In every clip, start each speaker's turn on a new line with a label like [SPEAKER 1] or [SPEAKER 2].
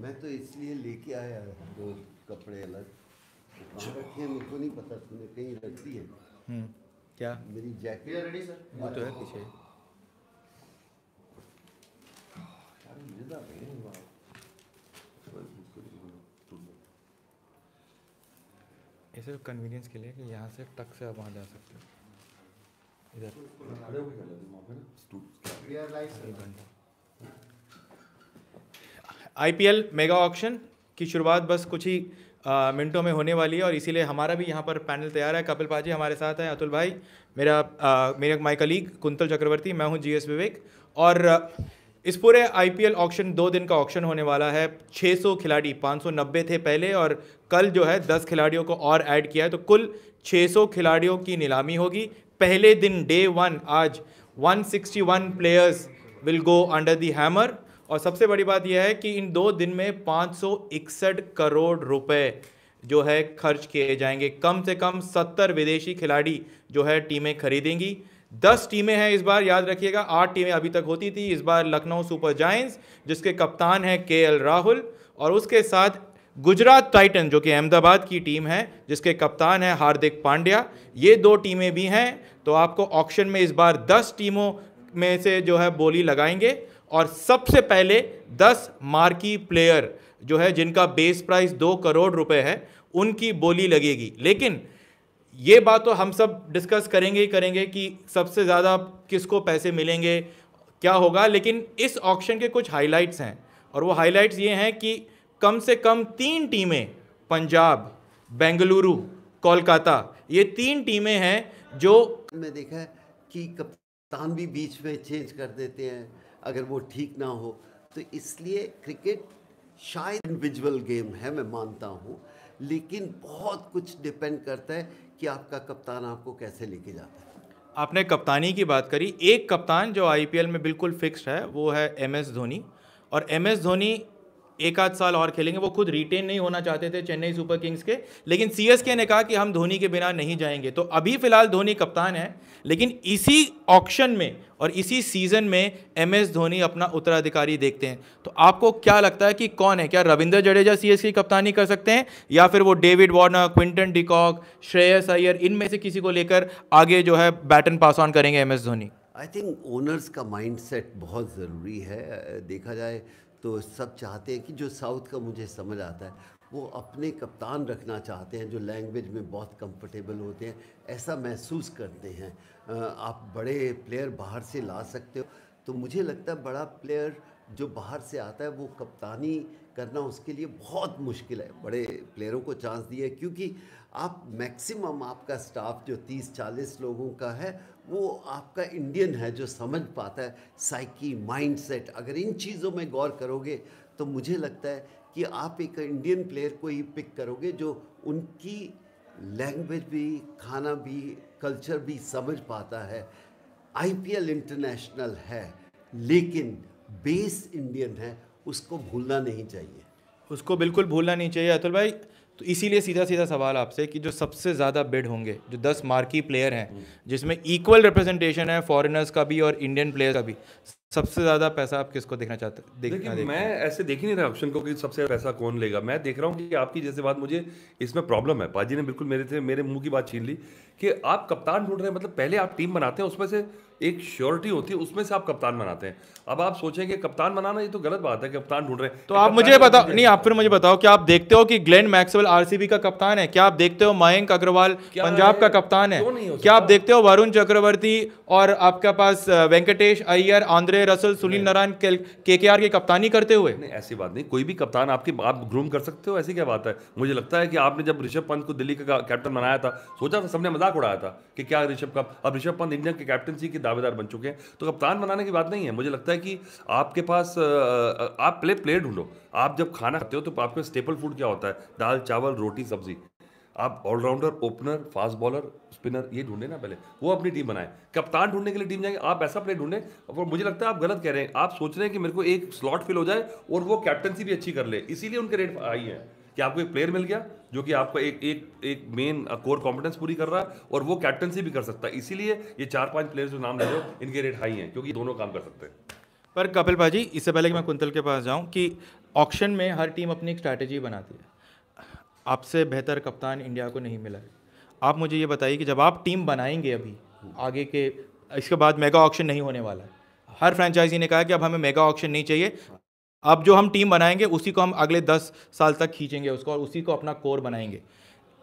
[SPEAKER 1] मैं तो इसलिए लेके आया दो कपड़े अलग, तो कहाँ रखे हैं मेरे को नहीं पता, तूने कहीं रख दी है?
[SPEAKER 2] क्या
[SPEAKER 1] मेरी जैकेट
[SPEAKER 3] रेडी सर?
[SPEAKER 2] वो तो है पीछे। ऐसे कन्वीनियंस के लिए कि यहाँ से टक से आप वहाँ जा सकते हो इधर। आईपीएल मेगा ऑक्शन की शुरुआत बस कुछ ही मिनटों में होने वाली है और इसीलिए हमारा भी यहाँ पर पैनल तैयार है। कपिल पाजी हमारे साथ हैं, अतुल भाई, मेरे माय कलीग कुंतल चक्रवर्ती, मैं हूँ जीएस विवेक। और इस पूरे आईपीएल ऑक्शन 2 दिन का ऑक्शन होने वाला है। 600 खिलाड़ी, 590 थे पहले और कल जो है 10 खिलाड़ियों को और ऐड किया है, तो कुल 600 खिलाड़ियों की नीलामी होगी। पहले दिन डे 1 आज 161 players will go under the hammer और सबसे बड़ी बात यह है कि इन 2 दिन में 561 करोड़ रुपए जो है खर्च किए जाएंगे। कम से कम 70 विदेशी खिलाड़ी जो है टीमें खरीदेंगी। 10 टीमें हैं इस बार, याद रखिएगा। 8 टीमें अभी तक होती थी, इस बार लखनऊ सुपर जायंट्स जिसके कप्तान है केएल राहुल और उसके साथ गुजरात टाइटन जो कि अहमदाबाद की टीम है जिसके कप्तान है हार्दिक पांड्या। ये 2 टीमें भी हैं। तो आपको ऑक्शन में इस बार 10 टीमों में से जो है बोली लगाएंगे और सबसे पहले 10 मार्की प्लेयर जो है जिनका बेस प्राइस 2 करोड़ रुपए है उनकी बोली लगेगी। लेकिन ये बात तो हम सब डिस्कस करेंगे ही करेंगे कि सबसे ज़्यादा किसको पैसे मिलेंगे, क्या होगा। लेकिन इस ऑक्शन के कुछ हाइलाइट्स हैं और वो हाइलाइट्स ये हैं कि कम से कम 3 टीमें, पंजाब, बेंगलुरु, कोलकाता, ये 3 टीमें हैं जो
[SPEAKER 1] मैं देखा है कि कप्तान भी बीच में चेंज कर देते हैं अगर वो ठीक ना हो। तो इसलिए क्रिकेट शायद इंडिविजुअल गेम है, मैं मानता हूँ, लेकिन बहुत कुछ डिपेंड करता है कि आपका कप्तान आपको कैसे लेके जाता है।
[SPEAKER 2] आपने कप्तानी की बात करी, एक कप्तान जो आईपीएल में बिल्कुल फिक्स्ड है वो है एमएस धोनी। और एमएस धोनी एक आध साल और खेलेंगे। वो खुद रिटेन नहीं होना चाहते थे चेन्नई सुपर किंग्स के, लेकिन सीएसके ने कहा कि हम धोनी के बिना नहीं जाएंगे। तो अभी फिलहाल धोनी कप्तान है, लेकिन इसी ऑक्शन में और इसी सीजन में एमएस धोनी अपना उत्तराधिकारी देखते हैं। तो आपको क्या लगता है कि कौन है? क्या रविंद्र जडेजा सीएसके की कप्तानी कर सकते हैं या फिर वो David Warner, Quinton de Kock, Shreyas Iyer, इनमें से किसी को लेकर आगे जो है बैटन पास ऑन करेंगे MS Dhoni?
[SPEAKER 1] I think owners का माइंडसेट बहुत ज़रूरी है। देखा जाए तो सब चाहते हैं कि जो साउथ का मुझे समझ आता है वो अपने कप्तान रखना चाहते हैं जो लैंग्वेज में बहुत कंफर्टेबल होते हैं, ऐसा महसूस करते हैं। आप बड़े प्लेयर बाहर से ला सकते हो, तो मुझे लगता है बड़ा प्लेयर जो बाहर से आता है वो कप्तानी करना उसके लिए बहुत मुश्किल है। बड़े प्लेयरों को चांस दिए क्योंकि आप मैक्सिमम आपका स्टाफ जो 30-40 लोगों का है वो आपका इंडियन है जो समझ पाता है साइकी, माइंडसेट। अगर इन चीज़ों में गौर करोगे तो मुझे लगता है कि आप एक इंडियन प्लेयर को ही पिक करोगे जो उनकी लैंग्वेज भी, खाना भी, कल्चर भी समझ पाता है। आईपीएल इंटरनेशनल है लेकिन बेस इंडियन है, उसको भूलना नहीं चाहिए।
[SPEAKER 2] उसको बिल्कुल भूलना नहीं चाहिए अतुल भाई। तो इसीलिए सीधा सीधा सवाल आपसे कि जो सबसे ज़्यादा बिड होंगे, जो 10 मार्की प्लेयर हैं जिसमें इक्वल रिप्रेजेंटेशन है फॉरेनर्स का भी और इंडियन प्लेयर का भी, सबसे ज़्यादा पैसा आप किसको देखना चाहते हैं?
[SPEAKER 3] देखिए मैं ऐसे देख ही नहीं रहा ऑप्शन को कि सबसे पैसा कौन लेगा। मैं देख रहा हूँ कि आपकी जैसे बात, मुझे इसमें प्रॉब्लम है। पाजी ने बिल्कुल मेरे मुंह की बात छीन ली कि आप कप्तान ढूंढ रहे हैं। मतलब पहले आप टीम बनाते हैं, उसमें से एक श्योरिटी होती है, उसमें से आप कप्तान बनाते हैं। अब आप सोचेंगे कप्तान बनाना, ये तो गलत बात है। कप्तान ढूंढ रहे हैं
[SPEAKER 2] तो आप मुझे बताओ, नहीं आप फिर मुझे बताओ, क्या आप देखते हो कि ग्लेन मैक्सवेल आरसीबी का कप्तान है? क्या आप देखते हो मयंक अग्रवाल पंजाब का कप्तान है? क्या आप देखते हो वरुण चक्रवर्ती और आपके पास Venkatesh Iyer, Andre Russell, Sunil Narine KKR की कप्तानी करते हुए?
[SPEAKER 3] नहीं, ऐसी बात नहीं। कोई भी कप्तान आप ग्रूम कर सकते हो, ऐसी क्या बात है? मुझे लगता है कि आपने जब ऋषभ पंत को दिल्ली का कैप्टन बनाया था, सोचा था, सबने मजाक उड़ाया था कि क्या ऋषभ का, अब ऋषभ पंत इंडिया के कैप्टनसी के दावेदार बन चुके हैं। तो कप्तान बनाने की बात नहीं है। मुझे लगता है कि आपके पास आप प्लेयर ढूंढो। आप जब खाना खाते हो तो आपके स्टेपल फूड क्या होता है? दाल, चावल, रोटी, सब्जी। आप allrounder, opener, fast bowler, spinner, ये ढूंढे ना पहले, वो अपनी टीम बनाए। कप्तान ढूंढने के लिए टीम जाएंगे, आप ऐसा प्लेयर ढूंढे। और मुझे लगता है आप गलत कह रहे हैं। आप सोच रहे हैं कि मेरे को एक स्लॉट फिल हो जाए और वो कैप्टनसी भी अच्छी कर ले, इसीलिए उनके रेट हाई है। कि आपको एक प्लेयर मिल गया जो कि आपको एक मेन कोर कॉम्पिटेंस पूरी कर रहा है और वो कैप्टनसी भी कर सकता है, इसीलिए ये 4-5 प्लेयर्स जो नाम ले रहे हो इनके रेट हाई हैं, क्योंकि दोनों काम कर सकते हैं।
[SPEAKER 2] पर कपिल पाजी, इससे पहले कि मैं कुंतल के पास जाऊं, कि ऑक्शन में हर टीम अपनी एक स्ट्रैटेजी बनाती है। आपसे बेहतर कप्तान इंडिया को नहीं मिला है। आप मुझे ये बताइए कि जब आप टीम बनाएंगे अभी आगे के, इसके बाद मेगा ऑक्शन नहीं होने वाला है, हर फ्रेंचाइजी ने कहा कि अब हमें मेगा ऑक्शन नहीं चाहिए, अब जो हम टीम बनाएंगे उसी को हम अगले 10 साल तक खींचेंगे उसको और उसी को अपना कोर बनाएंगे।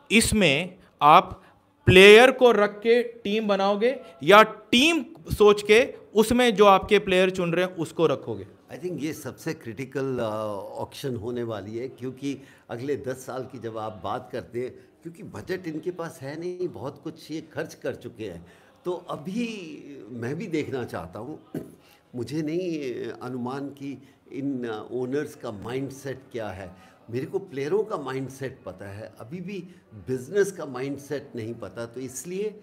[SPEAKER 2] इसमें आप प्लेयर को रख के टीम बनाओगे या टीम सोच के उसमें जो आपके प्लेयर चुन रहे हैं उसको रखोगे?
[SPEAKER 1] आई थिंक ये सबसे क्रिटिकल ऑक्शन होने वाली है, क्योंकि अगले 10 साल की जब आप बात करते हैं, क्योंकि बजट इनके पास है नहीं, बहुत कुछ ये खर्च कर चुके हैं। तो अभी मैं भी देखना चाहता हूँ, मुझे नहीं अनुमान कि इन ओनर्स का माइंडसेट क्या है। मेरे को प्लेयरों का माइंडसेट पता है, अभी भी बिजनेस का माइंडसेट नहीं पता। तो इसलिए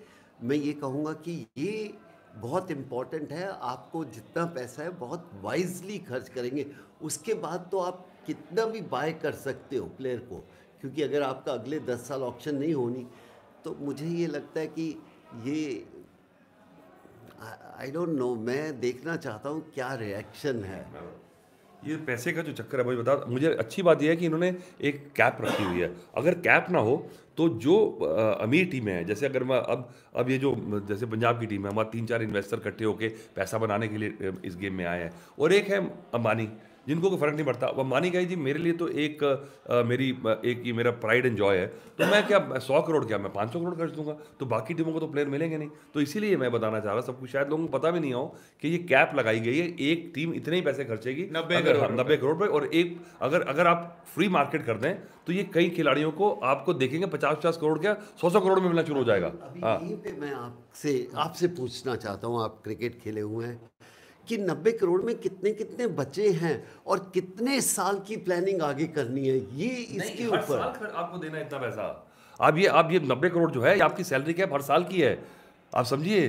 [SPEAKER 1] मैं ये कहूँगा कि ये बहुत इम्पॉर्टेंट है। आपको जितना पैसा है बहुत वाइजली खर्च करेंगे, उसके बाद तो आप कितना भी बाय कर सकते हो प्लेयर को, क्योंकि अगर आपका अगले 10 साल ऑक्शन नहीं होनी, तो मुझे ये लगता है कि ये आई डोंट नो, मैं देखना चाहता हूँ क्या रिएक्शन है।
[SPEAKER 3] ये पैसे का जो चक्कर है भाई, बता, मुझे अच्छी बात यह है कि इन्होंने एक कैप रखी हुई है। अगर कैप ना हो तो जो अमीर टीमें हैं, जैसे अगर मैं अब ये जो जैसे पंजाब की टीम है, हमारे 3-4 इन्वेस्टर इकट्ठे होके पैसा बनाने के लिए इस गेम में आए हैं, और एक है अंबानी, जिनको कोई फ़र्क नहीं पड़ता। अब अंबानी कहे जी मेरे लिए तो एक ये मेरा प्राइड एंड जॉय है, तो मैं क्या 100 करोड़ क्या मैं 500 करोड़ खर्च दूंगा, तो बाकी टीमों को तो प्लेयर मिलेंगे नहीं। तो इसीलिए मैं बताना चाह रहा सबको, शायद लोगों को पता भी नहीं हो कि ये कैप लगाई गई है, एक टीम इतने ही पैसे खर्चेगी
[SPEAKER 2] 90
[SPEAKER 3] करोड़ रुपए, और एक अगर आप फ्री मार्केट कर दें तो ये कई खिलाड़ियों को आपको देखेंगे 50-50 करोड़ क्या 100 करोड़ में मिलना शुरू हो जाएगा।
[SPEAKER 1] अभी यहीं पे मैं आपसे पूछना चाहता हूँ, आप क्रिकेट खेले हुए हैं, कि 90 करोड़ में कितने कितने बचे हैं और कितने साल की प्लानिंग आगे करनी है, ये इसके ऊपर
[SPEAKER 3] आपको देना इतना पैसा। आप ये 90 करोड़ जो है, ये आपकी सैलरी कैप हर साल की है, आप समझिए।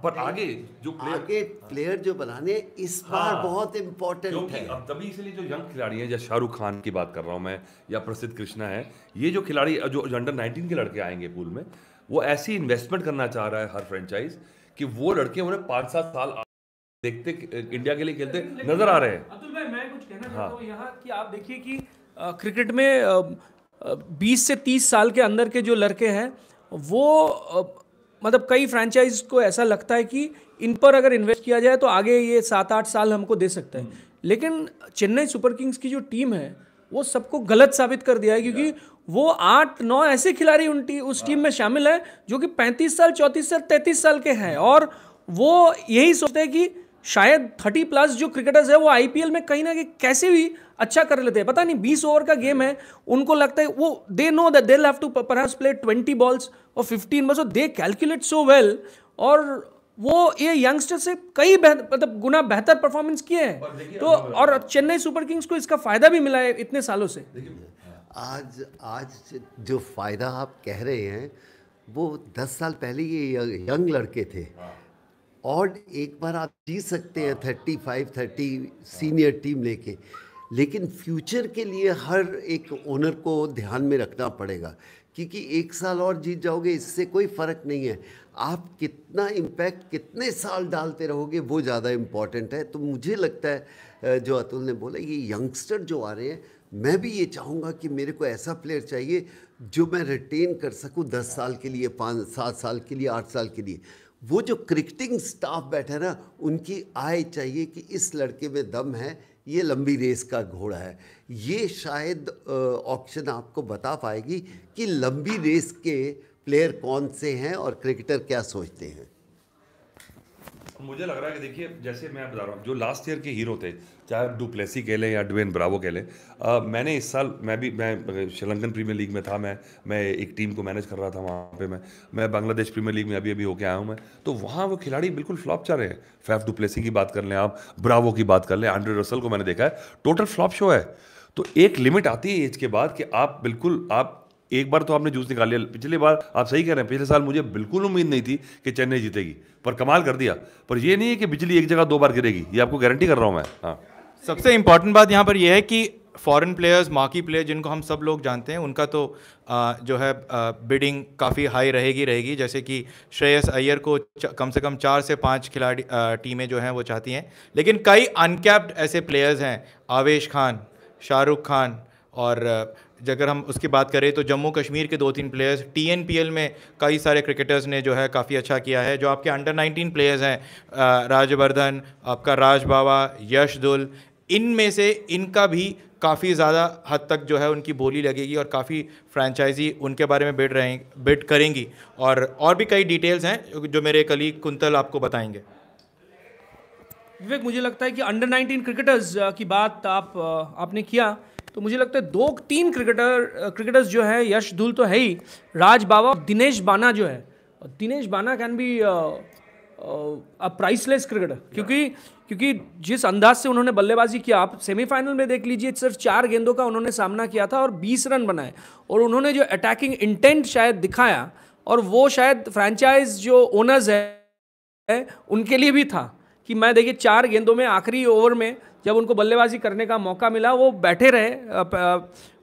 [SPEAKER 3] पर आगे जो
[SPEAKER 1] प्लेयर जो बनाने इस बार बहुत इंपॉर्टेंट है।
[SPEAKER 3] अब तभी इसलिए जो यंग खिलाड़ी हैं, जैसे शाहरुख खान की बात कर रहा हूँ मैं, या प्रसिद्ध कृष्णा है, ये जो खिलाड़ी जो अंडर 19 के लड़के आएंगे पूल में, वो ऐसी इन्वेस्टमेंट करना चाह रहा है हर फ्रेंचाइज कि वो लड़के उन्हें 5-7 साल देखते इंडिया के लिए खेलते नजर आ रहे हैं।
[SPEAKER 4] अतुल भाई, मैं कुछ कहना चाहता हूँ यहाँ कि आप देखिए कि क्रिकेट में 20 से 30 साल के अंदर के जो लड़के हैं वो मतलब कई फ्रेंचाइज को ऐसा लगता है कि इन पर अगर इन्वेस्ट किया जाए तो आगे ये 7-8 साल हमको दे सकते हैं, लेकिन चेन्नई सुपर किंग्स की जो टीम है वो सबको गलत साबित कर दिया है, क्योंकि वो 8-9 ऐसे खिलाड़ी उस टीम में शामिल है जो कि 35 साल 34 साल 33 साल के हैं, और वो यही सोचते हैं कि शायद 30+ जो क्रिकेटर्स है वो आईपीएल में कहीं ना कहीं कैसे भी अच्छा कर लेते हैं। पता नहीं 20 ओवर का गेम है, उनको लगता है वो they know that they will have to perhaps play 20 balls और 15 balls, they calculate so well, और वो ये यंगस्टर से कई मतलब गुना बेहतर परफॉर्मेंस किए हैं। तो और चेन्नई सुपर किंग्स को इसका फायदा भी मिला है इतने सालों से।
[SPEAKER 1] आज जो फायदा आप कह रहे हैं वो 10 साल पहले ये यंग लड़के थे, और एक बार आप जीत सकते हैं 35-30 सीनियर टीम लेके, लेकिन फ्यूचर के लिए हर एक ओनर को ध्यान में रखना पड़ेगा, क्योंकि 1 साल और जीत जाओगे इससे कोई फ़र्क नहीं है, आप कितना इम्पैक्ट कितने साल डालते रहोगे वो ज़्यादा इम्पॉर्टेंट है। तो मुझे लगता है जो अतुल ने बोला, ये यंगस्टर जो आ रहे हैं, मैं भी ये चाहूँगा कि मेरे को ऐसा प्लेयर चाहिए जो मैं रिटेन कर सकूँ 10 साल के लिए, 5-7 साल के लिए, 8 साल के लिए। वो जो क्रिकेटिंग स्टाफ बैठा है ना, उनकी आय चाहिए कि इस लड़के में दम है, ये लंबी रेस का घोड़ा है। ये शायद ऑक्शन आपको बता पाएगी कि लंबी रेस के प्लेयर कौन से हैं और क्रिकेटर क्या सोचते हैं।
[SPEAKER 3] मुझे लग रहा है कि देखिए, जैसे मैं बता रहा हूँ, जो लास्ट ईयर के हीरो थे, चाहे डुप्लेसी कह लें या ड्वेन ब्रावो कह लें, मैंने इस साल मैं श्रीलंकन प्रीमियर लीग में था, मैं एक टीम को मैनेज कर रहा था वहाँ पे, मैं बांग्लादेश प्रीमियर लीग में अभी होके आया हूँ मैं, तो वहाँ वो खिलाड़ी बिल्कुल फ्लॉप चल रहे हैं। फैफ डुप्लेसी की बात कर लें, आप ब्रावो की बात कर लें, आंड्रे रसल को मैंने देखा है, टोटल फ्लॉप शो है। तो एक लिमिट आती है एज के बाद कि आप एक बार तो आपने जूस निकाल लिया। पिछली बार आप सही कह रहे हैं, पिछले साल मुझे बिल्कुल उम्मीद नहीं थी कि चेन्नई जीतेगी, पर कमाल कर दिया। पर ये नहीं है कि बिजली एक जगह 2 बार गिरेगी, ये आपको गारंटी कर रहा हूं मैं। हाँ,
[SPEAKER 2] सबसे इंपॉर्टेंट बात यहाँ पर यह है कि फॉरेन प्लेयर्स, मार्की प्लेयर जिनको हम सब लोग जानते हैं, उनका तो जो है बिडिंग काफ़ी हाई रहेगी, जैसे कि श्रेयस अय्यर को कम से कम 4 से 5 खिलाड़ी टीमें जो हैं वो चाहती हैं। लेकिन कई अनकैप्ड ऐसे प्लेयर्स हैं, आवेश खान, शाहरुख खान, और अगर हम उसकी बात करें तो जम्मू कश्मीर के 2-3 प्लेयर्स, TNPL में कई सारे क्रिकेटर्स ने जो है काफ़ी अच्छा किया है। जो आपके अंडर 19 प्लेयर्स हैं, राजवर्धन, आपका राज बावा, यशदुल, इनमें से इनका भी काफ़ी ज़्यादा हद तक जो है उनकी बोली लगेगी और काफ़ी फ्रेंचाइजी उनके बारे में बिड करेंगी। और भी कई डिटेल्स हैं जो मेरे कलीग कुंतल आपको बताएंगे।
[SPEAKER 4] विवेक, मुझे लगता है कि अंडर 19 क्रिकेटर्स की बात आपने किया, तो मुझे लगता है 2-3 क्रिकेटर्स जो है, यश धुल तो है ही, राज बावा, दिनेश बाना जो है, दिनेश बाना can be a priceless cricketer, क्योंकि जिस अंदाज से उन्होंने बल्लेबाजी किया, आप सेमीफाइनल में देख लीजिए, सिर्फ 4 गेंदों का उन्होंने सामना किया था और 20 रन बनाए, और उन्होंने जो अटैकिंग इंटेंट शायद दिखाया, और वो शायद फ्रेंचाइज जो ओनर्स है उनके लिए भी था कि मैं देखिए 4 गेंदों में आखिरी ओवर में जब उनको बल्लेबाजी करने का मौका मिला, वो बैठे रहे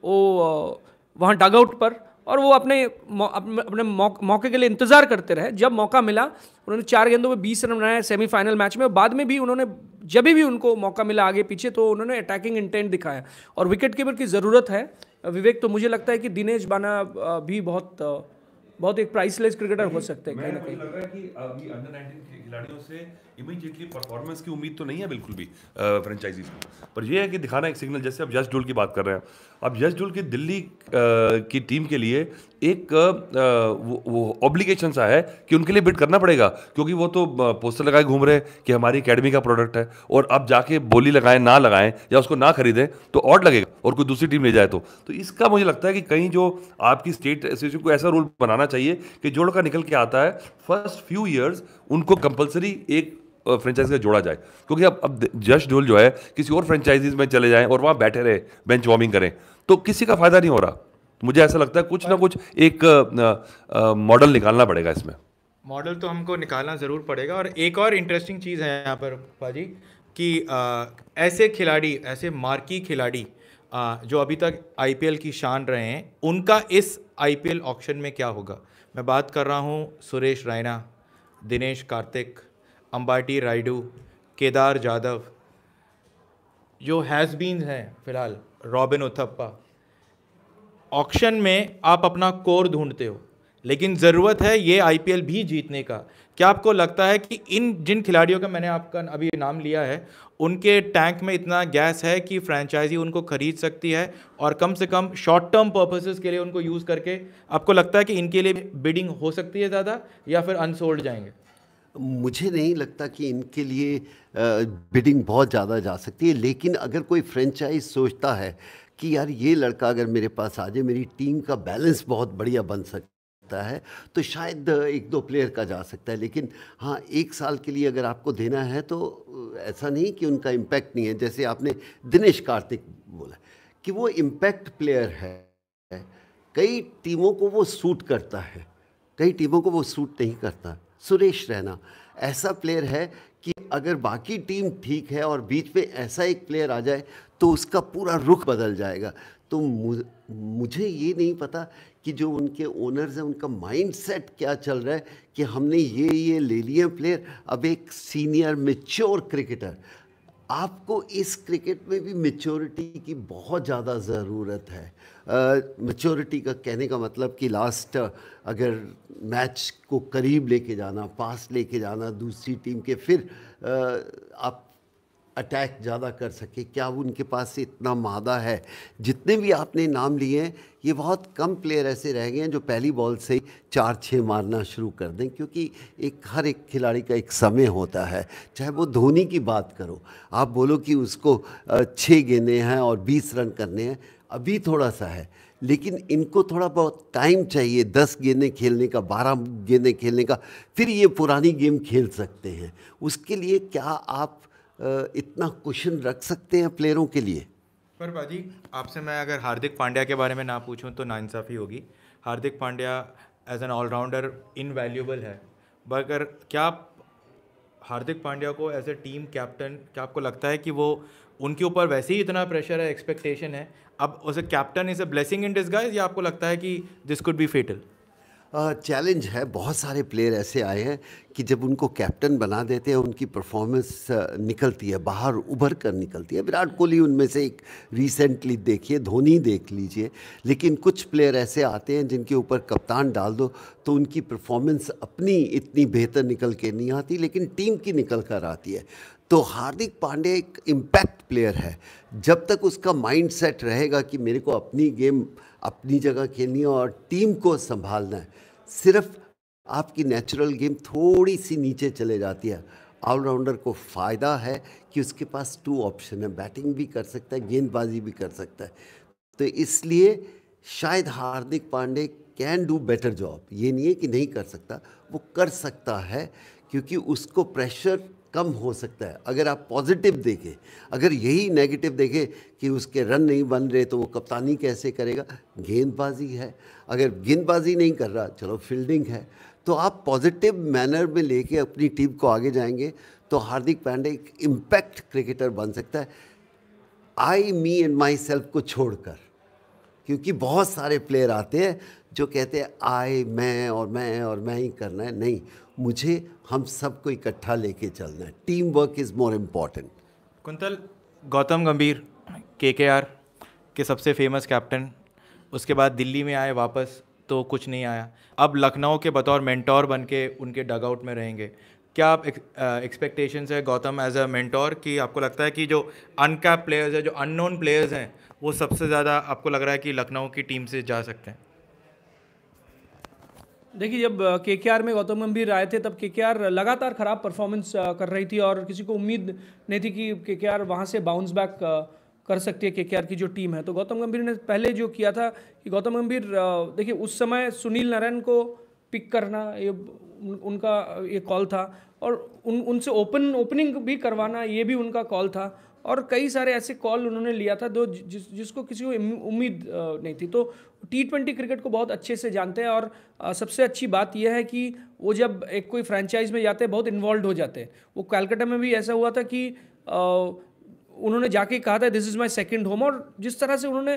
[SPEAKER 4] वो वहाँ डगआउट पर, और वो अपने मौके के लिए इंतज़ार करते रहे। जब मौका मिला उन्होंने 4 गेंदों में 20 रन बनाए सेमीफाइनल मैच में। बाद में भी उन्होंने, जब भी उनको मौका मिला आगे पीछे, तो उन्होंने अटैकिंग इंटेंट दिखाया, और विकेट कीपर की ज़रूरत है विवेक। तो मुझे लगता है कि दिनेश बाना भी बहुत एक प्राइसलेस क्रिकेटर हो सकते हैं कहीं ना कहीं।
[SPEAKER 3] लग रहा है कि अभी अंडर 19 खिलाड़ियों से इमीडिएटली परफॉर्मेंस की उम्मीद तो नहीं है बिल्कुल भी फ्रेंचाइजीज को, पर यह है कि दिखाना एक सिग्नल। जैसे अब यश डुल की बात कर रहे हैं, अब यश डुल की दिल्ली की टीम के लिए एक वो ऑब्लिगेशन सा है कि उनके लिए बिड करना पड़ेगा, क्योंकि वो तो पोस्टर लगाए घूम रहे हैं कि हमारी एकेडमी का प्रोडक्ट है, और अब जाके बोली लगाएं ना लगाएं या उसको ना खरीदें तो ऑड लगेगा, और कोई दूसरी टीम ले जाए तो इसका मुझे लगता है कि कहीं जो आपकी स्टेट एसोसिएशन को ऐसा रूल बनाना चाहिए कि जो लड़का निकल के आता है फर्स्ट फ्यू ईयर्स उनको कंपलसरी एक फ्रेंचाइजी का जोड़ा जाए, क्योंकि अब यश डोल जो है किसी और फ्रेंचाइजीज में चले जाएं और वहाँ बैठे रहे बेंच वार्मिंग करें तो किसी का फायदा नहीं हो रहा। मुझे ऐसा लगता है कुछ ना कुछ एक मॉडल निकालना पड़ेगा इसमें।
[SPEAKER 2] मॉडल तो हमको निकालना ज़रूर पड़ेगा। और एक और इंटरेस्टिंग चीज़ है यहाँ पर पाजी कि ऐसे खिलाड़ी, ऐसे मार्की खिलाड़ी जो अभी तक IPL की शान रहे हैं, उनका इस IPL ऑक्शन में क्या होगा। मैं बात कर रहा हूँ सुरेश रैना, दिनेश कार्तिक, अंबाटी रायडू, केदार जाधव, जो हैज़ बीन्स हैं फिलहाल, रॉबिन उथप्पा। ऑक्शन में आप अपना कोर ढूंढते हो, लेकिन ज़रूरत है ये IPL भी जीतने का। क्या आपको लगता है कि इन जिन खिलाड़ियों का मैंने आपका अभी नाम लिया है, उनके टैंक में इतना गैस है कि फ्रेंचाइजी उनको खरीद सकती है, और कम से कम शॉर्ट टर्म पर्पसेस के लिए उनको यूज़ करके आपको लगता है कि इनके लिए बिडिंग हो सकती है ज़्यादा, या फिर अनसोल्ड जाएंगे?
[SPEAKER 1] मुझे नहीं लगता कि इनके लिए बिडिंग बहुत ज़्यादा जा सकती है, लेकिन अगर कोई फ्रेंचाइज सोचता है कि यार ये लड़का अगर मेरे पास आ जाए, मेरी टीम का बैलेंस बहुत बढ़िया बन सकता है, तो शायद 1-2 प्लेयर का जा सकता है। लेकिन हाँ, 1 साल के लिए अगर आपको देना है तो ऐसा नहीं कि उनका इम्पैक्ट नहीं है। जैसे आपने दिनेश कार्तिक बोला कि वो इम्पैक्ट प्लेयर है, कई टीमों को वो सूट करता है, कई टीमों को वो सूट नहीं करता। सुरेश रैना ऐसा प्लेयर है कि अगर बाकी टीम ठीक है और बीच में ऐसा एक प्लेयर आ जाए तो उसका पूरा रुख बदल जाएगा। तो मुझे ये नहीं पता कि जो उनके ओनर्स हैं उनका माइंडसेट क्या चल रहा है कि हमने ये ले लिए प्लेयर, अब एक सीनियर मैच्योर क्रिकेटर। आपको इस क्रिकेट में भी मैच्योरिटी की बहुत ज़्यादा ज़रूरत है। मैच्योरिटी का कहने का मतलब कि लास्ट अगर मैच को करीब लेके जाना, पास लेके जाना दूसरी टीम के, फिर आप अटैक ज़्यादा कर सके, क्या उनके पास इतना मादा है? जितने भी आपने नाम लिए हैं, ये बहुत कम प्लेयर ऐसे रह गए हैं जो पहली बॉल से ही 4-6 मारना शुरू कर दें, क्योंकि हर एक खिलाड़ी का एक समय होता है। चाहे वो धोनी की बात करो, आप बोलो कि उसको 6 गेंदें हैं और 20 रन करने हैं, अभी थोड़ा सा है, लेकिन इनको थोड़ा बहुत टाइम चाहिए, 10 गेंदें खेलने का, 12 गेंदें खेलने का, फिर ये पुरानी गेम खेल सकते हैं। उसके लिए क्या आप इतना कुशन रख सकते हैं प्लेयरों के लिए?
[SPEAKER 2] पर बाजी, आपसे मैं अगर हार्दिक पांड्या के बारे में ना पूछूं तो नाइंसाफ़ी होगी। Hardik Pandya as an allrounder invaluable है, मगर क्या हार्दिक पांड्या को एज ए टीम कैप्टन, क्या आपको लगता है कि वो उनके ऊपर वैसे ही इतना प्रेशर है, एक्सपेक्टेशन है, अब उसे captain is a blessing in disguise, या आपको लगता है कि this could be fatal?
[SPEAKER 1] Challenge है। बहुत सारे प्लेयर ऐसे आए हैं कि जब उनको कैप्टन बना देते हैं उनकी परफॉर्मेंस निकलती है, बाहर उभर कर निकलती है। विराट कोहली उनमें से एक, रिसेंटली देखिए, धोनी देख लीजिए। लेकिन कुछ प्लेयर ऐसे आते हैं जिनके ऊपर कप्तान डाल दो तो उनकी परफॉर्मेंस अपनी इतनी बेहतर निकल के नहीं आती, लेकिन टीम की निकल कर आती है। तो हार्दिक पांड्या एक इम्पैक्ट प्लेयर है। जब तक उसका माइंड सेट रहेगा कि मेरे को अपनी गेम अपनी जगह खेलनी है और टीम को संभालना है, सिर्फ आपकी नेचुरल गेम थोड़ी सी नीचे चले जाती है। ऑलराउंडर को फ़ायदा है कि उसके पास 2 ऑप्शन है, बैटिंग भी कर सकता है, गेंदबाजी भी कर सकता है। तो इसलिए शायद Hardik Pandya can do better job. ये नहीं है कि नहीं कर सकता, वो कर सकता है, क्योंकि उसको प्रेशर कम हो सकता है। अगर आप पॉजिटिव देखें, अगर यही नेगेटिव देखें कि उसके रन नहीं बन रहे तो वो कप्तानी कैसे करेगा, गेंदबाजी है। अगर गेंदबाजी नहीं कर रहा, चलो फील्डिंग है। तो आप पॉजिटिव मैनर में लेके अपनी टीम को आगे जाएंगे तो हार्दिक पांड्या एक इम्पैक्ट क्रिकेटर बन सकता है, आई मी एंड माई सेल्फ को छोड़कर। क्योंकि बहुत सारे प्लेयर आते हैं जो कहते हैं आई मैं और मैं और मैं ही करना है। नहीं, मुझे हम सबको इकट्ठा लेके चलना है। Team work is more important.
[SPEAKER 2] Quintal, Gautam गंभीर केकेआर के सबसे फेमस कैप्टन, उसके बाद दिल्ली में आए वापस तो कुछ नहीं आया, अब लखनऊ के बतौर मेंटोर बन के उनके डगआउट में रहेंगे। क्या आप एक्सपेक्टेशंस है गौतम एज अ मेंटोर, कि आपको लगता है कि जो अनकैप प्लेयर्स हैं, जो अननोन प्लेयर्स हैं, वो सबसे ज़्यादा आपको लग रहा है कि लखनऊ की टीम से जा सकते हैं?
[SPEAKER 4] देखिए, जब केकेआर में गौतम गंभीर आए थे तब केकेआर लगातार ख़राब परफॉर्मेंस कर रही थी और किसी को उम्मीद नहीं थी कि केकेआर वहाँ से बाउंस बैक कर सकती है, केकेआर की जो टीम है। तो गौतम गंभीर ने पहले जो किया था कि गौतम गंभीर, देखिए उस समय सुनील नारायण को पिक करना ये उनका ये कॉल था, और उनसे ओपनिंग भी करवाना ये भी उनका कॉल था, और कई सारे ऐसे कॉल उन्होंने लिया था जिसको किसी को उम्मीद नहीं थी। तो T20 क्रिकेट को बहुत अच्छे से जानते हैं, और सबसे अच्छी बात यह है कि वो जब एक कोई फ्रेंचाइज में जाते हैं बहुत इन्वॉल्व हो जाते हैं। वो कलकत्ता में भी ऐसा हुआ था कि उन्होंने जाके कहा था this is my second home, और जिस तरह से उन्होंने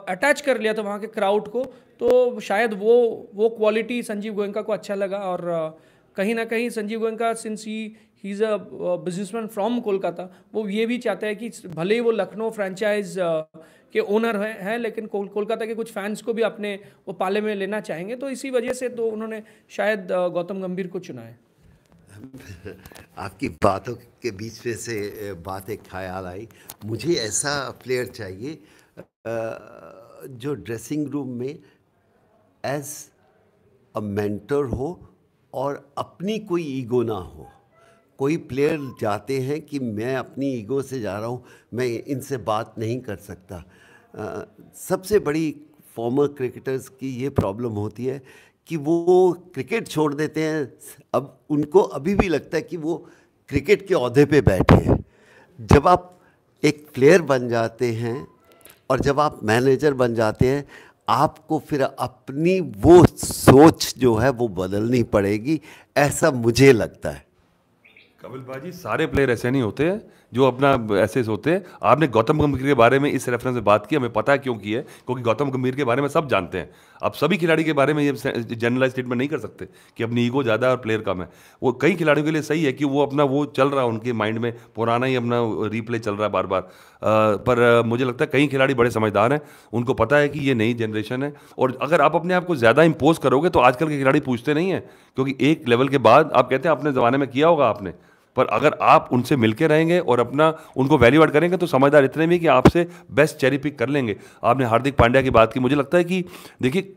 [SPEAKER 4] अटैच कर लिया था वहाँ के क्राउड को, तो शायद वो क्वालिटी संजीव गोयनका को अच्छा लगा। और कहीं ना कहीं Sanjeev Goenka, since he is a businessman from Kolkata, वो ये भी चाहता है कि भले ही वो लखनऊ फ्रेंचाइज के ओनर हैं लेकिन कोलकाता के कुछ फैंस को भी अपने वो पाले में लेना चाहेंगे। तो इसी वजह से तो उन्होंने शायद गौतम गंभीर को चुना है।
[SPEAKER 1] आपकी बातों के बीच में से बात एक ख्याल आई, मुझे ऐसा प्लेयर चाहिए जो ड्रेसिंग रूम में एज अ मेंटर हो और अपनी कोई ईगो ना हो। कोई प्लेयर जाते हैं कि मैं अपनी ईगो से जा रहा हूँ, मैं इनसे बात नहीं कर सकता। सबसे बड़ी फॉर्मर क्रिकेटर्स की ये प्रॉब्लम होती है कि वो क्रिकेट छोड़ देते हैं, अब उनको अभी भी लगता है कि वो क्रिकेट के ओहदे पे बैठे हैं। जब आप एक प्लेयर बन जाते हैं और जब आप मैनेजर बन जाते हैं, आपको फिर अपनी वो सोच जो है वो बदलनी पड़ेगी, ऐसा मुझे लगता है।
[SPEAKER 3] कपिल भाजी, सारे प्लेयर ऐसे नहीं होते हैं जो अपना ऐसे होते हैं। आपने गौतम गंभीर के बारे में इस रेफरेंस में बात की, हमें पता है क्यों की है, क्योंकि गौतम गंभीर के बारे में सब जानते हैं। आप सभी खिलाड़ी के बारे में ये जनरलाइज स्टेटमेंट नहीं कर सकते कि अपनी ईगो ज़्यादा है और प्लेयर कम है। वो कई खिलाड़ियों के लिए सही है कि वो अपना वो चल रहा है, उनके माइंड में पुराना ही अपना रीप्ले चल रहा है बार बार। पर मुझे लगता है कई खिलाड़ी बड़े समझदार हैं, उनको पता है कि ये नई जनरेशन है, और अगर आप अपने आप को ज़्यादा इम्पोज करोगे तो आजकल के खिलाड़ी पूछते नहीं हैं, क्योंकि एक लेवल के बाद आप कहते हैं अपने ज़माने में किया होगा आपने, पर अगर आप उनसे मिलके रहेंगे और अपना उनको वैल्यू ऐड करेंगे तो समझदार इतने भी कि आपसे बेस्ट चेरी पिक कर लेंगे। आपने हार्दिक पांड्या की बात की, मुझे लगता है कि देखिए,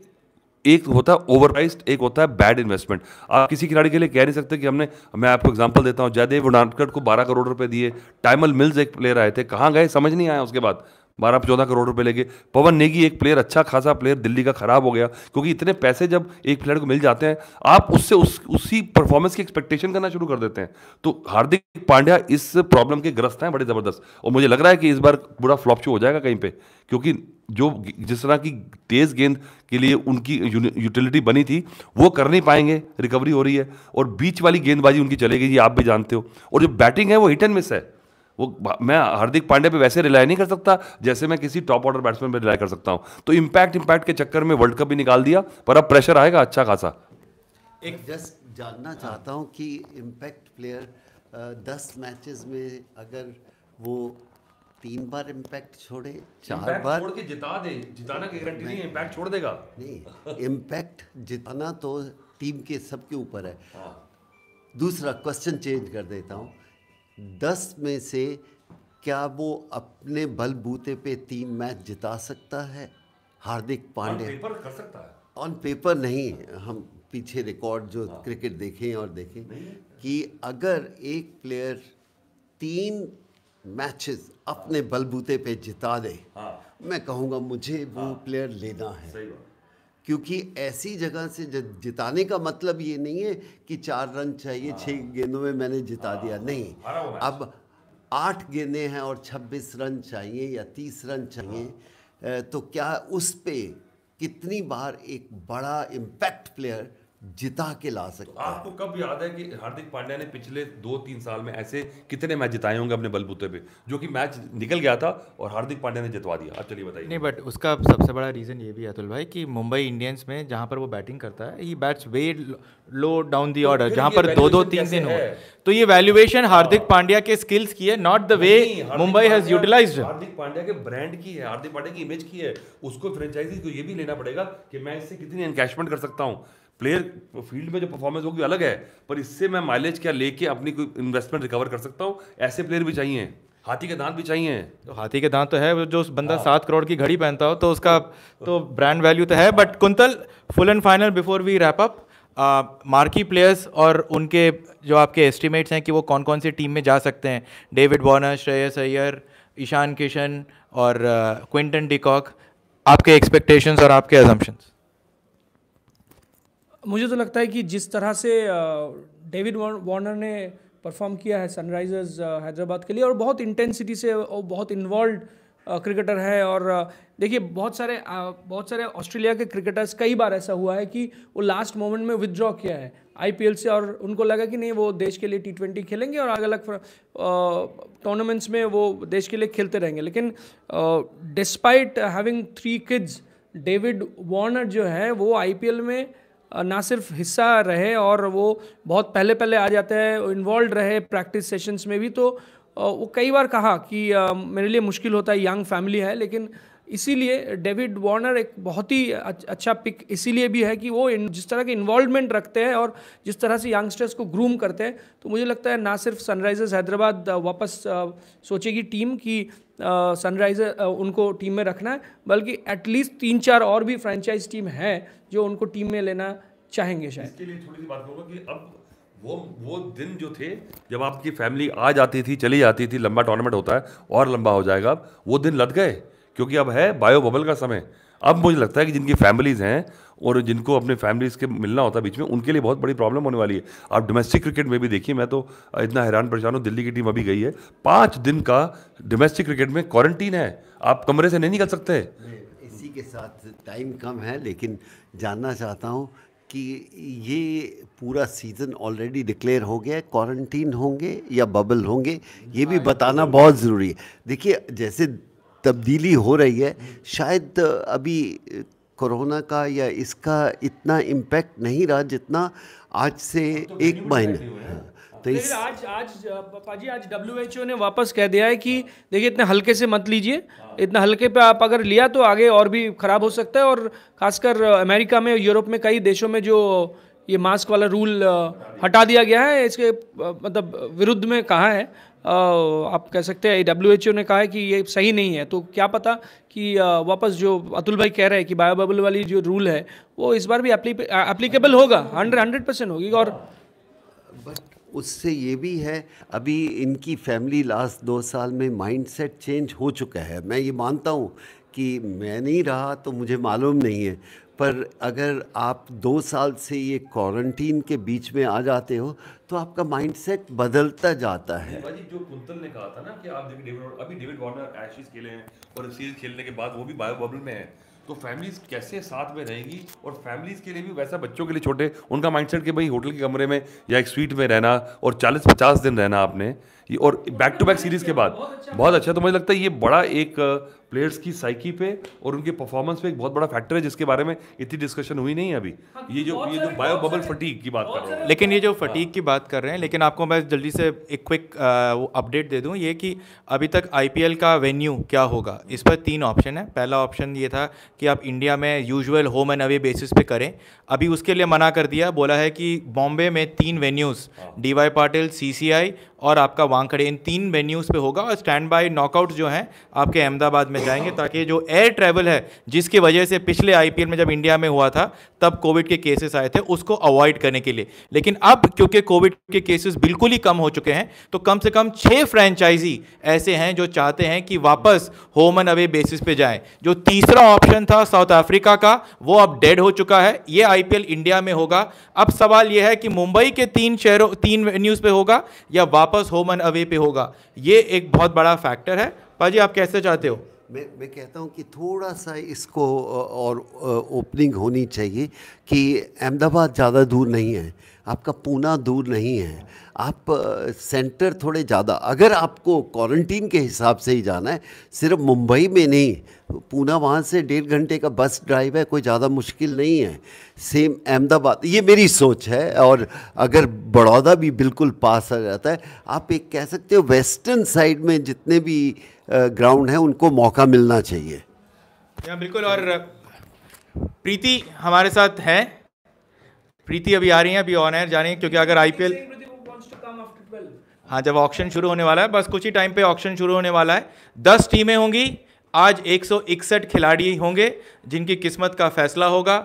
[SPEAKER 3] एक होता है ओवरप्राइज्ड, एक होता है बैड इन्वेस्टमेंट। आप किसी खिलाड़ी के लिए कह नहीं सकते कि मैं आपको एग्जांपल देता हूं, जयदेव उनादकट को 12 करोड़ रुपए दिए, टाइमल मिल्स एक प्लेयर आए थे, कहाँ गए समझ नहीं आया उसके बाद। 12-14 करोड़ रुपए लेके। पवन नेगी एक प्लेयर, अच्छा खासा प्लेयर दिल्ली का खराब हो गया, क्योंकि इतने पैसे जब एक प्लेयर को मिल जाते हैं आप उससे उसी परफॉर्मेंस की एक्सपेक्टेशन करना शुरू कर देते हैं। तो हार्दिक पांड्या इस प्रॉब्लम के ग्रस्त हैं बड़े ज़बरदस्त, और मुझे लग रहा है कि इस बार पूरा फ्लॉप शो हो जाएगा कहीं पे, क्योंकि जो जिस तरह की तेज गेंद के लिए उनकी यूटिलिटी बनी थी वो कर नहीं पाएंगे, रिकवरी हो रही है, और बीच वाली गेंदबाजी उनकी चलेगी, ये आप भी जानते हो, और जो बैटिंग है वो हिट एंड मिस है। वो मैं हार्दिक पांड्या पे वैसे रिलाई नहीं कर सकता जैसे मैं किसी टॉप ऑर्डर बैट्समैन पे रिलाई कर सकता हूं। तो इम्पैक्ट के चक्कर में वर्ल्ड कप भी निकाल दिया, पर अब प्रेशर आएगा अच्छा खासा।
[SPEAKER 1] एक जस्ट जानना चाहता हूं कि इम्पैक्ट प्लेयर 10 मैचेस में अगर वो 3 बार इम्पैक्ट छोड़े, 4 बार
[SPEAKER 3] छोड़ के जिता दे, जिताना की गारंटी नहीं है, इम्पैक्ट छोड़ देगा
[SPEAKER 1] नहीं, इम्पैक्ट जिताना तो टीम के सबके ऊपर है। दूसरा क्वेश्चन चेंज कर देता हूँ, 10 में से क्या वो अपने बलबूते पे 3 मैच जिता सकता है हार्दिक पांड्या?
[SPEAKER 3] पेपर कर सकता है,
[SPEAKER 1] ऑन पेपर नहीं, हम पीछे रिकॉर्ड जो क्रिकेट देखें और देखें कि अगर एक प्लेयर 3 मैचेस अपने बलबूते पे जिता दे, मैं कहूँगा मुझे वो प्लेयर लेना है।
[SPEAKER 3] सही बात।
[SPEAKER 1] क्योंकि ऐसी जगह से जिताने का मतलब ये नहीं है कि 4 रन चाहिए, 6 गेंदों में मैंने जिता दिया, नहीं। अब 8 गेंदें हैं और 26 रन चाहिए या 30 रन चाहिए, तो क्या उस पे कितनी बार एक बड़ा इम्पैक्ट प्लेयर जिता के ला सकता है?
[SPEAKER 3] आपको कब याद है कि हार्दिक पांड्या ने पिछले 2-3 साल में ऐसे कितने मैच जिताए होंगे अपने बलबूते पे, जो कि मैच निकल गया था और हार्दिक पांड्या ने जितवा दिया? आप चलिए बताइए।
[SPEAKER 2] नहीं, बट उसका सबसे बड़ा रीज़न ये भी है अतुल भाई कि मुंबई इंडियंस में जहाँ पर वो बैटिंग करता है, he bats way low down the order, जहाँ पर 2-2 3 दिन हो, तो ये वैल्यूएशन हार्दिक पांड्या के स्किल्स की है, not the way Mumbai has utilised.
[SPEAKER 3] Hardik Pandya के ब्रांड की है, हार्दिक पांड्या की इमेज की है, उसको फ्रेंचाइजी को ये भी लेना पड़ेगा कि मैं इससे कितनी एनकैशमेंट कर सकता हूँ। प्लेयर फील्ड में जो परफॉर्मेंस होगी अलग है, पर इससे मैं माइलेज क्या लेके अपनी कोई इन्वेस्टमेंट रिकवर कर सकता हूँ, ऐसे प्लेयर भी चाहिए, हाथी के दांत भी चाहिए।
[SPEAKER 2] तो हाथी के दांत तो है, जो उस बंदा 7 करोड़ की घड़ी पहनता हो तो उसका तो ब्रांड वैल्यू तो है। But Kuntal, full and final before we wrap up, marquee players और उनके जो आपके एस्टिमेट्स हैं कि वो कौन कौन सी टीम में जा सकते हैं, डेविड वार्नर, श्रेयस अय्यर, ईशान किशन और क्विंटन डिकॉक, आपके एक्सपेक्टेशंस और आपके अजम्पशंस?
[SPEAKER 4] मुझे तो लगता है कि जिस तरह से डेविड वार्नर ने परफॉर्म किया है सनराइजर्स हैदराबाद के लिए, और बहुत इंटेंसिटी से और बहुत इन्वॉल्व क्रिकेटर है, और देखिए बहुत सारे ऑस्ट्रेलिया के क्रिकेटर्स, कई बार ऐसा हुआ है कि वो लास्ट मोमेंट में विदड्रॉ किया है आईपीएल से, और उनको लगा कि नहीं वो देश के लिए T20 खेलेंगे और अलग अलग टूर्नामेंट्स में वो देश के लिए खेलते रहेंगे। लेकिन despite having 3 kids, David Warner जो है वो आईपीएल में ना सिर्फ हिस्सा रहे और वो बहुत पहले आ जाते हैं, इन्वॉल्व रहे प्रैक्टिस सेशंस में भी, तो वो कई बार कहा कि मेरे लिए मुश्किल होता है, यंग फैमिली है, लेकिन इसीलिए डेविड वार्नर एक बहुत ही अच्छा पिक इसीलिए भी है कि वो जिस तरह की इन्वॉल्वमेंट रखते हैं और जिस तरह से यंगस्टर्स को ग्रूम करते हैं, तो मुझे लगता है ना सिर्फ सनराइजर्स हैदराबाद वापस सोचेगी टीम कि सनराइजर उनको टीम में रखना है, बल्कि एटलीस्ट 3-4 और भी फ्रेंचाइज टीम है जो उनको टीम में लेना चाहेंगे शायद।
[SPEAKER 3] इसके लिए थोड़ी सी बात करूँगा कि अब वो दिन जो थे जब आपकी फैमिली आ जाती थी, चली जाती थी, लंबा टूर्नामेंट होता है और लंबा हो जाएगा, अब वो दिन लद गए, क्योंकि अब है बायो बबल का समय। अब मुझे लगता है कि जिनकी फैमिलीज़ हैं और जिनको अपने फैमिलीज़ के मिलना होता है बीच में, उनके लिए बहुत बड़ी प्रॉब्लम होने वाली है। आप डोमेस्टिक क्रिकेट में भी देखिए, मैं तो इतना हैरान परेशान हूँ, दिल्ली की टीम अभी गई है, 5 दिन का डोमेस्टिक क्रिकेट में क्वारंटीन है, आप कमरे से नहीं निकल सकते।
[SPEAKER 1] इसी के साथ टाइम कम है, लेकिन जानना चाहता हूँ कि ये पूरा सीज़न ऑलरेडी डिक्लेयर हो गया है, क्वारंटीन होंगे या बबल होंगे, ये भी बताना बहुत ज़रूरी है। देखिए जैसे तब्दीली हो रही है, शायद अभी कोरोना का या इसका इतना इम्पैक्ट नहीं रहा जितना आज से 1 महीने।
[SPEAKER 4] तो आज पाजी आज WHO ने वापस कह दिया है कि देखिए इतने हल्के से मत लीजिए, इतना हल्के पे आप अगर लिया तो आगे और भी ख़राब हो सकता है, और खासकर अमेरिका में, यूरोप में कई देशों में जो ये मास्क वाला रूल हटा दिया गया है, इसके मतलब विरुद्ध में कहा है, आप कह सकते हैं WHO ने कहा है कि ये सही नहीं है। तो क्या पता कि वापस जो अतुल भाई कह रहे हैं कि बायो बबल वाली जो रूल है वो इस बार भी एप्लीकेबल होगा, 100% होगी। और
[SPEAKER 1] उससे ये भी है, अभी इनकी फैमिली लास्ट 2 साल में माइंडसेट चेंज हो चुका है। मैं ये मानता हूँ कि मैं नहीं रहा तो मुझे मालूम नहीं है, पर अगर आप 2 साल से ये क्वारंटीन के बीच में आ जाते हो तो आपका माइंडसेट बदलता जाता है।
[SPEAKER 3] भाजी जो कुंतल ने कहा था ना कि आप देखिए डेविड वार्नर एशेज खेले हैं और सीरीज खेलने के बाद वो भी बायो बबल में है, तो फैमिलीज कैसे साथ में रहेगी, और फैमिलीज के लिए भी वैसा बच्चों के लिए छोटे उनका माइंडसेट कि भाई होटल के कमरे में या एक स्वीट में रहना और 40-50 दिन रहना आपने, और बैक टू बैक सीरीज के बाद बहुत अच्छा। तो मुझे लगता है ये बड़ा एक प्लेयर्स की साइकी पे और उनके परफॉर्मेंस पे एक बहुत बड़ा फैक्टर है जिसके बारे में इतनी डिस्कशन हुई नहीं है अभी। ये जो बायो बबल फटीग की बात कर रहा हूँ,
[SPEAKER 2] लेकिन ये जो फटीक की बात कर रहे हैं, लेकिन आपको मैं जल्दी से एक क्विक अपडेट दे दूं, ये कि अभी तक आईपीएल का वेन्यू क्या होगा, इस पर 3 ऑप्शन है। पहला ऑप्शन ये था कि आप इंडिया में usual home and away basis पे करें, अभी उसके लिए मना कर दिया, बोला है कि बॉम्बे में 3 वेन्यूज़ डीवाई पाटिल, सीसीआई और आपका वानखेड़े, इन 3 वेन्यूज़ पे होगा, और स्टैंड बाय नॉकआउट जो हैं आपके अहमदाबाद में जाएंगे, ताकि जो एयर ट्रैवल है जिसकी वजह से पिछले आईपीएल में जब इंडिया में हुआ था तब कोविड के केसेस आए थे, उसको अवॉइड करने के लिए। लेकिन अब क्योंकि कोविड के केसेस बिल्कुल ही कम हो चुके हैं, तो कम से कम 6 फ्रेंचाइजी ऐसे हैं जो चाहते हैं कि वापस होम एंड अवे बेसिस पे जाएं। जो तीसरा ऑप्शन था साउथ अफ्रीका का, वो अब डेड हो चुका है। ये आईपीएल इंडिया में होगा। अब सवाल यह है कि मुंबई के 3 वेन्यूज़ पे होगा या वापस होम एंड अवे पे होगा। ये एक बहुत बड़ा फैक्टर है। पाजी, आप कैसे चाहते हो?
[SPEAKER 1] मैं कहता हूँ कि थोड़ा सा इसको और ओपनिंग होनी चाहिए कि अहमदाबाद ज़्यादा दूर नहीं है, आपका पूना दूर नहीं है, आप सेंटर थोड़े ज़्यादा, अगर आपको क्वारंटीन के हिसाब से ही जाना है, सिर्फ मुंबई में नहीं, पूना वहाँ से 1.5 घंटे का बस ड्राइव है, कोई ज़्यादा मुश्किल नहीं है। सेम अहमदाबाद, ये मेरी सोच है। और अगर बड़ौदा भी बिल्कुल पास आ जाता है, आप एक कह सकते हो वेस्टर्न साइड में जितने भी ग्राउंड हैं उनको मौका मिलना चाहिए।
[SPEAKER 2] या बिल्कुल। और प्रीति हमारे साथ हैं, प्रीति अभी आ रही हैं, अभी ऑन एयर जा रही हैं, क्योंकि अगर आईपीएल, हाँ, जब ऑक्शन शुरू होने वाला है, बस कुछ ही टाइम पे ऑक्शन शुरू होने वाला है, 10 टीमें होंगी, आज 161 खिलाड़ी होंगे जिनकी किस्मत का फैसला होगा।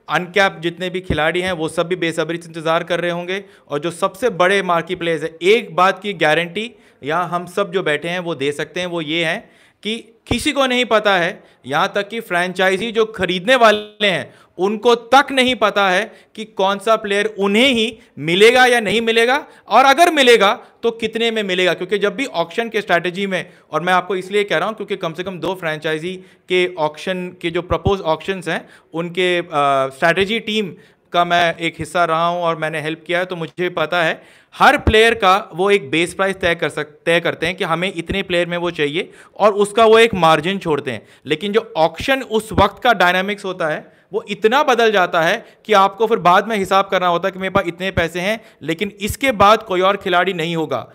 [SPEAKER 2] अनकैप जितने भी खिलाड़ी हैं वो सब भी बेसब्री से इंतज़ार कर रहे होंगे। और जो सबसे बड़े मार्की प्लेयर्स है, एक बात की गारंटी यहाँ हम सब जो बैठे हैं वो दे सकते हैं, वो ये है कि किसी को नहीं पता है, यहाँ तक कि फ्रैंचाइजी जो खरीदने वाले हैं उनको तक नहीं पता है कि कौन सा प्लेयर उन्हें ही मिलेगा या नहीं मिलेगा, और अगर मिलेगा तो कितने में मिलेगा। क्योंकि जब भी ऑक्शन के स्ट्रैटेजी में, और मैं आपको इसलिए कह रहा हूं क्योंकि कम से कम 2 फ्रैंचाइजी के ऑक्शन के जो प्रपोज ऑक्शंस हैं उनके स्ट्रैटेजी टीम का मैं एक हिस्सा रहा हूं और मैंने हेल्प किया है, तो मुझे पता है हर प्लेयर का वो एक बेस प्राइस तय करते हैं कि हमें इतने प्लेयर में वो चाहिए, और उसका वो एक मार्जिन छोड़ते हैं। लेकिन जो ऑक्शन उस वक्त का डायनामिक्स होता है वो इतना बदल जाता है कि आपको फिर बाद में हिसाब करना होता है कि मेरे पास इतने पैसे हैं, लेकिन इसके बाद कोई और खिलाड़ी नहीं होगा।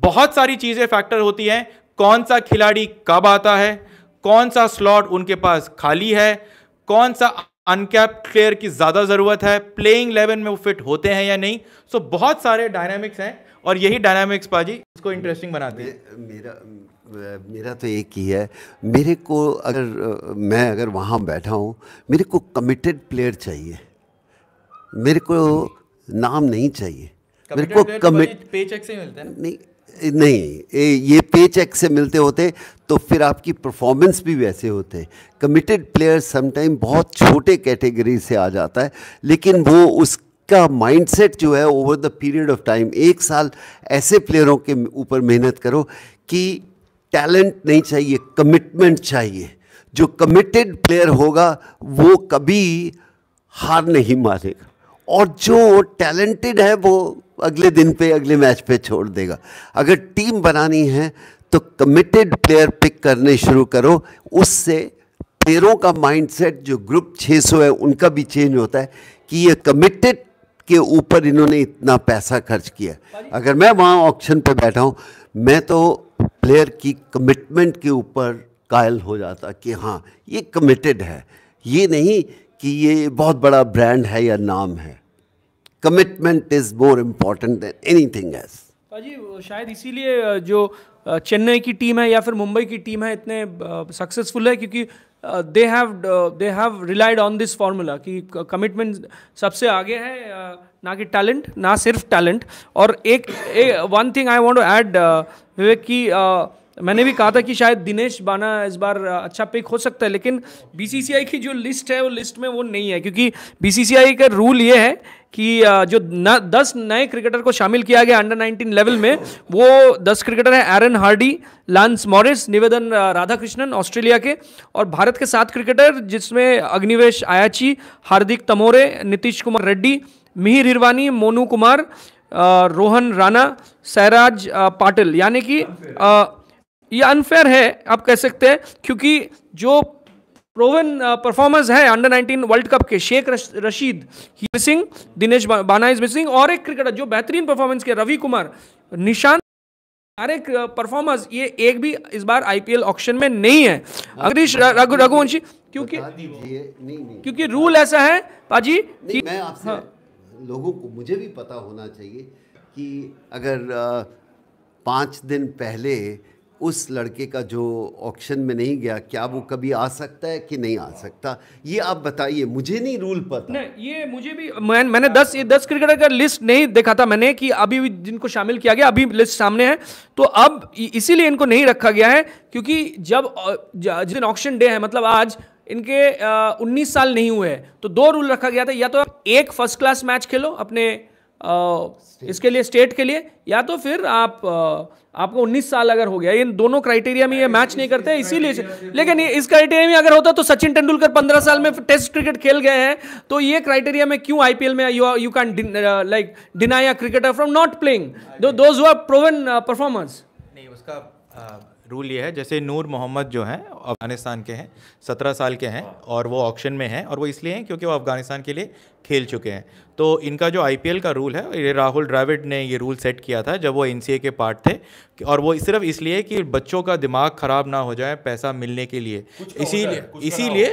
[SPEAKER 2] बहुत सारी चीज़ें फैक्टर होती हैं, कौन सा खिलाड़ी कब आता है, कौन सा स्लॉट उनके पास खाली है, कौन सा अनकैप्ड प्लेयर की ज़्यादा ज़रूरत है, प्लेइंग 11 में वो फिट होते हैं या नहीं। सो बहुत सारे डायनामिक्स हैं, और यही डायनामिक्स पाजी इसको इंटरेस्टिंग बनाते हैं।
[SPEAKER 1] मेरा तो एक ही है, मेरे को अगर वहाँ बैठा हूँ, मेरे को कमिटेड प्लेयर चाहिए, मेरे को नाम नहीं चाहिए। मेरे को
[SPEAKER 2] पे चेक से मिलता है
[SPEAKER 1] नहीं, ये पे चेक से मिलते होते तो फिर आपकी परफॉर्मेंस भी वैसे होते। कमिटेड प्लेयर समटाइम बहुत छोटे कैटेगरी से आ जाता है, लेकिन वो उसका माइंडसेट जो है over the period of time, 1 साल ऐसे प्लेयरों के ऊपर मेहनत करो कि टैलेंट नहीं चाहिए, कमिटमेंट चाहिए। जो कमिटेड प्लेयर होगा वो कभी हार नहीं मानेगा, और जो टैलेंटेड है वो अगले दिन पे, अगले मैच पे छोड़ देगा। अगर टीम बनानी है तो कमिटेड प्लेयर पिक करने शुरू करो, उससे प्लेयरों का माइंडसेट, जो ग्रुप 600 है उनका भी चेंज होता है कि ये कमिटेड के ऊपर इन्होंने इतना पैसा खर्च किया। अगर मैं वहाँ ऑक्शन पे बैठा हूँ, मैं तो प्लेयर की कमिटमेंट के ऊपर कायल हो जाता कि हाँ ये कमिटेड है, ये नहीं कि ये बहुत बड़ा ब्रांड है या नाम है। Commitment is more important than anything else.
[SPEAKER 4] पाजी, शायद इसीलिए जो चेन्नई की टीम है या फिर मुंबई की टीम है इतने सक्सेसफुल है, क्योंकि they have relied on this formula कि कमिटमेंट सबसे आगे है, ना कि टैलेंट, ना सिर्फ टैलेंट। और एक one thing I want to add Vivek की, मैंने भी कहा था कि शायद दिनेश बाना इस बार अच्छा पिक हो सकता है, लेकिन बीसीसीआई की जो लिस्ट है वो लिस्ट में वो नहीं है, क्योंकि बीसीसीआई का रूल ये है कि जो 10 नए क्रिकेटर को शामिल किया गया अंडर 19 लेवल में, वो 10 क्रिकेटर हैं एरन हार्डी, लांस मॉरिस, निवेदन राधाकृष्णन ऑस्ट्रेलिया के, और भारत के 7 क्रिकेटर जिसमें अग्निवेश आयाची, हार्दिक तमोरे, नीतीश कुमार रेड्डी, मिहिर हिरवानी, मोनू कुमार, रोहन राणा, सैराज पाटिल। यानी कि ये अनफेयर है आप कह सकते हैं, क्योंकि जो प्रोवन परफॉर्मेंस है अंडर 19 वर्ल्ड कप के, शेख रशीद ही मिसिंग, दिनेश बाना इज मिसिंग, और एक क्रिकेटर जो बेहतरीन परफॉर्मेंस के रवि कुमार, निशांत, सारे परफॉर्मर्स ये एक भी इस बार आईपीएल ऑक्शन में नहीं है। अग्रीश रघुवंशी, क्योंकि रूल ऐसा है पाजी कि
[SPEAKER 1] मैं आपसे लोगों को, मुझे भी पता होना चाहिए कि अगर 5 दिन पहले उस लड़के का जो ऑक्शन में नहीं गया, क्या वो कभी आ सकता है कि नहीं आ सकता, ये आप बताइए, मुझे नहीं रूल पता।
[SPEAKER 4] नहीं, ये मुझे भी, मैंने 10 क्रिकेटर का लिस्ट नहीं देखा था मैंने कि अभी भी जिनको शामिल किया गया, अभी लिस्ट सामने है, तो अब इसीलिए इनको नहीं रखा गया है, क्योंकि जब जिस दिन ऑक्शन डे है, मतलब आज इनके 19 साल नहीं हुए हैं, तो 2 रूल रखा गया था, या तो एक फर्स्ट क्लास मैच खेलो अपने इसके लिए, स्टेट के लिए, या तो फिर आपको 19 साल अगर हो गया, इन दोनों क्राइटेरिया में ये मैच नहीं करते, इसीलिए। लेकिन इस क्राइटेरिया में अगर होता तो सचिन तेंदुलकर 15 साल में टेस्ट क्रिकेट खेल गए हैं, तो ये क्राइटेरिया में क्यों आईपीएल में you can like deny a cricketer from not playing those who are proven performers.
[SPEAKER 2] नहीं, उसका रूल ये है, जैसे नूर मोहम्मद जो हैं अफगानिस्तान के हैं, 17 साल के हैं, और वो ऑक्शन में हैं, और वो इसलिए हैं क्योंकि वो अफगानिस्तान के लिए खेल चुके हैं। तो इनका जो आईपीएल का रूल है, ये राहुल द्रविड़ ने ये रूल सेट किया था जब वो एनसीए के पार्ट थे, और वो सिर्फ इसलिए कि बच्चों का दिमाग ख़राब ना हो जाए पैसा मिलने के लिए, इसीलिए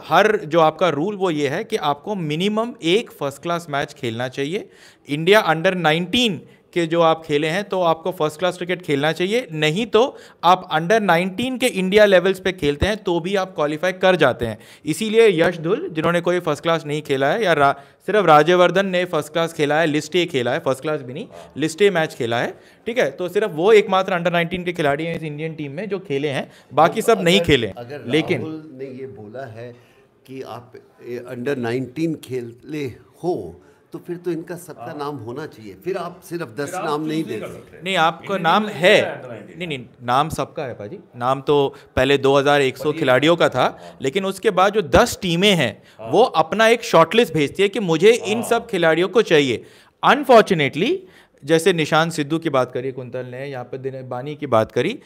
[SPEAKER 2] हर जो आपका रूल वो ये है कि आपको मिनिमम एक फर्स्ट क्लास मैच खेलना चाहिए। इंडिया अंडर 19 के जो आप खेले हैं तो आपको फर्स्ट क्लास क्रिकेट खेलना चाहिए, नहीं तो आप अंडर 19 के इंडिया लेवल्स पे खेलते हैं तो भी आप क्वालिफाई कर जाते हैं। इसीलिए यश धुल जिन्होंने कोई फर्स्ट क्लास नहीं खेला है, या सिर्फ राज्यवर्धन ने फर्स्ट क्लास खेला है, लिस्ट ए खेला है, फर्स्ट क्लास भी नहीं, लिस्ट ए मैच खेला है, ठीक है, तो सिर्फ वो एकमात्र अंडर 19 के खिलाड़ी हैं इस इंडियन टीम में जो खेले हैं, बाकी सब नहीं खेले।
[SPEAKER 1] लेकिन राहुल ने ये बोला है कि आप अंडर 19 खेले हो, तो फिर तो इनका सबका नाम होना चाहिए, फिर आप सिर्फ 10 नाम नहीं दे सकते।
[SPEAKER 2] नहीं, आपका नाम है, नहीं, नाम सबका है पाजी, नाम तो पहले 2100 खिलाड़ियों का था, लेकिन उसके बाद जो 10 टीमें हैं वो अपना एक शॉर्टलिस्ट भेजती है कि मुझे इन सब खिलाड़ियों को चाहिए। अनफॉर्चुनेटली, जैसे निशांत सिद्धू की बात करी कुंतल ने, यहाँ पर दिनेश बानी की बात करी,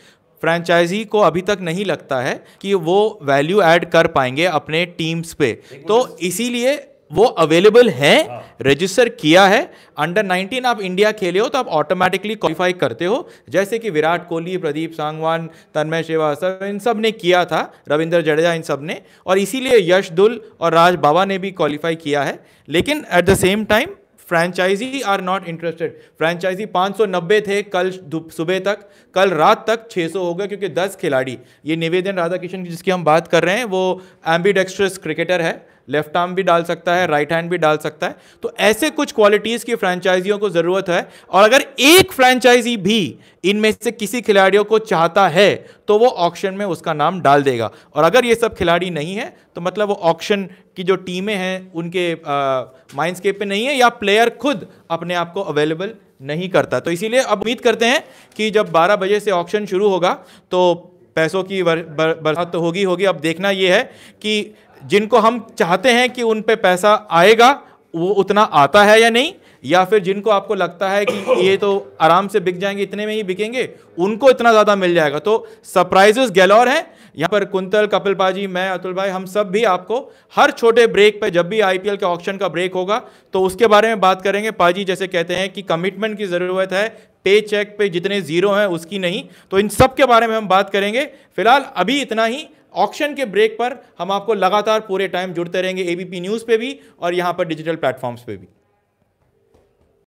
[SPEAKER 2] फ्रेंचाइजी को अभी तक नहीं लगता है कि वो वैल्यू ऐड कर पाएंगे अपने टीम्स पे, तो इसीलिए वो अवेलेबल हैं, रजिस्टर किया है। अंडर 19 आप इंडिया खेले हो तो आप ऑटोमेटिकली क्वालिफाई करते हो, जैसे कि विराट कोहली, प्रदीप सांगवान, तन्मय श्रीवास्तव, इन सब ने किया था, रविंद्र जडेजा, इन सब ने, और इसीलिए यश धुल और राज बाबा ने भी क्वालिफाई किया है। लेकिन at the same time franchisee are not interested. Franchisee 590 थे कल सुबह तक, कल रात तक 600 हो गए, क्योंकि 10 खिलाड़ी, ये निवेदन राधाकृष्णन जिसकी हम बात कर रहे हैं, वो एम्बीडेक्स्ट्रस क्रिकेटर है, लेफ्ट आर्म भी डाल सकता है, राइट हैंड भी डाल सकता है, तो ऐसे कुछ क्वालिटीज़ की फ्रेंचाइजियों को ज़रूरत है। और अगर एक फ्रेंचाइजी भी इनमें से किसी खिलाड़ियों को चाहता है तो वो ऑक्शन में उसका नाम डाल देगा, और अगर ये सब खिलाड़ी नहीं है तो मतलब वो ऑक्शन की जो टीमें हैं उनके माइंडस्केप पे नहीं है, या प्लेयर खुद अपने आप को अवेलेबल नहीं करता। तो इसीलिए अब उम्मीद करते हैं कि जब 12 बजे से ऑक्शन शुरू होगा तो पैसों की बरसात तो होगी। अब देखना ये है कि जिनको हम चाहते हैं कि उन पे पैसा आएगा वो उतना आता है या नहीं, या फिर जिनको आपको लगता है कि ये तो आराम से बिक जाएंगे, इतने में ही बिकेंगे, उनको इतना ज़्यादा मिल जाएगा। तो सरप्राइजेस गैलौर हैं यहाँ पर। कुंतल, कपिल पाजी, मैं, अतुल भाई, हम सब भी आपको हर छोटे ब्रेक पे, जब भी आईपीएल के ऑक्शन का ब्रेक होगा तो उसके बारे में बात करेंगे। पाजी जैसे कहते हैं कि कमिटमेंट की ज़रूरत है, पे चेक पे जितने जीरो हैं उसकी नहीं, तो इन सब के बारे में हम बात करेंगे। फिलहाल अभी इतना ही। ऑक्शन के ब्रेक पर हम आपको लगातार पूरे टाइम जुड़ते रहेंगे, एबीपी न्यूज़ पे भी और यहाँ पर डिजिटल प्लेटफॉर्म्स पे भी।